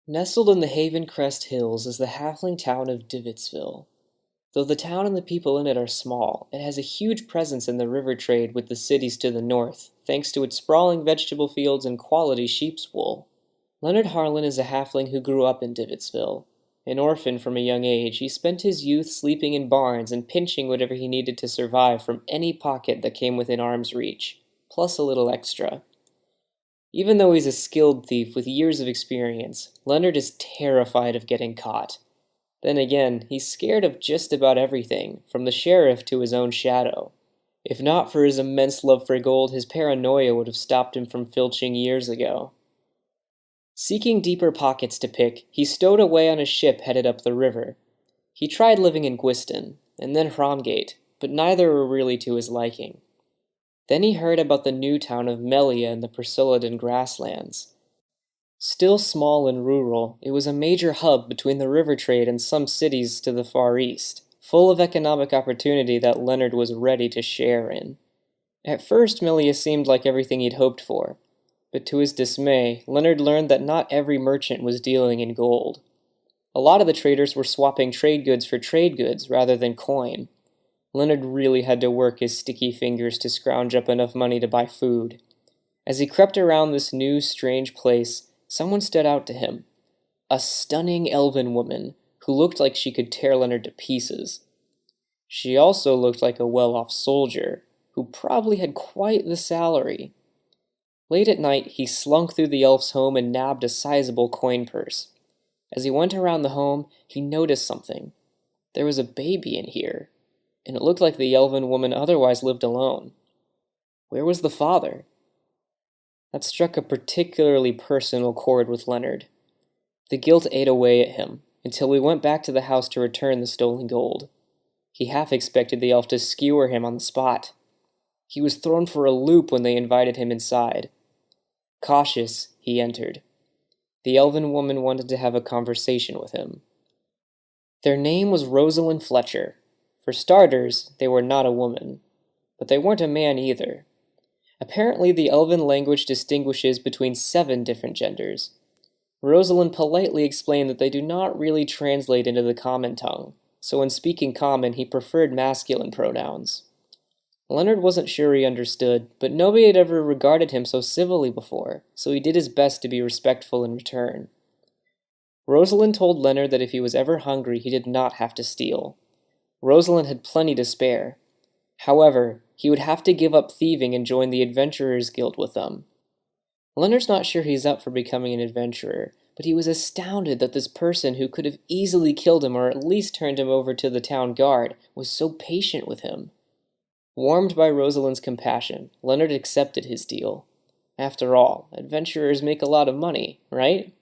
Nestled in the Havencrest Hills is the halfling town of Divettsville. Though the town and the people in it are small, it has a huge presence in the river trade with the cities to the north, thanks to its sprawling vegetable fields and quality sheep's wool. Leonard Harlan is a halfling who grew up in Divettsville. An orphan from a young age, he spent his youth sleeping in barns and pinching whatever he needed to survive from any pocket that came within arm's reach, plus a little extra. Even though he's a skilled thief with years of experience, Leonard is terrified of getting caught. Then again, he's scared of just about everything, from the sheriff to his own shadow. If not for his immense love for gold, his paranoia would have stopped him from filching years ago. Seeking deeper pockets to pick, he stowed away on a ship headed up the river. He tried living in Gwiston, and then Hromgate, but neither were really to his liking. Then he heard about the new town of Mellia in the Persullidon Grasslands. Still small and rural, it was a major hub between the river trade and some cities to the far east, full of economic opportunity that Leonard was ready to share in. At first, Mellia seemed like everything he'd hoped for, but to his dismay, Leonard learned that not every merchant was dealing in gold. A lot of the traders were swapping trade goods for trade goods rather than coin. Leonard really had to work his sticky fingers to scrounge up enough money to buy food. As he crept around this new, strange place, someone stood out to him. A stunning elven woman who looked like she could tear Leonard to pieces. She also looked like a well-off soldier, who probably had quite the salary. Late at night, he slunk through the elf's home and nabbed a sizable coin purse. As he went around the home, he noticed something. There was a baby in here, and it looked like the elven woman otherwise lived alone. Where was the father? That struck a particularly personal chord with Leonard. The guilt ate away at him, until he went back to the house to return the stolen gold. He half expected the elf to skewer him on the spot. He was thrown for a loop when they invited him inside. Cautious, he entered. The elven woman wanted to have a conversation with him. Their name was Rosalind Fletcher. For starters, they were not a woman, but they weren't a man either. Apparently, the elven language distinguishes between 7 different genders. Rosalind politely explained that they do not really translate into the common tongue, so when speaking common, he preferred masculine pronouns. Leonard wasn't sure he understood, but nobody had ever regarded him so civilly before, so he did his best to be respectful in return. Rosalind told Leonard that if he was ever hungry, he did not have to steal. Rosalind had plenty to spare. However, he would have to give up thieving and join the Adventurers Guild with them. Leonard's not sure he's up for becoming an adventurer, but he was astounded that this person who could have easily killed him or at least turned him over to the town guard was so patient with him. Warmed by Rosalind's compassion, Leonard accepted his deal. After all, adventurers make a lot of money, right?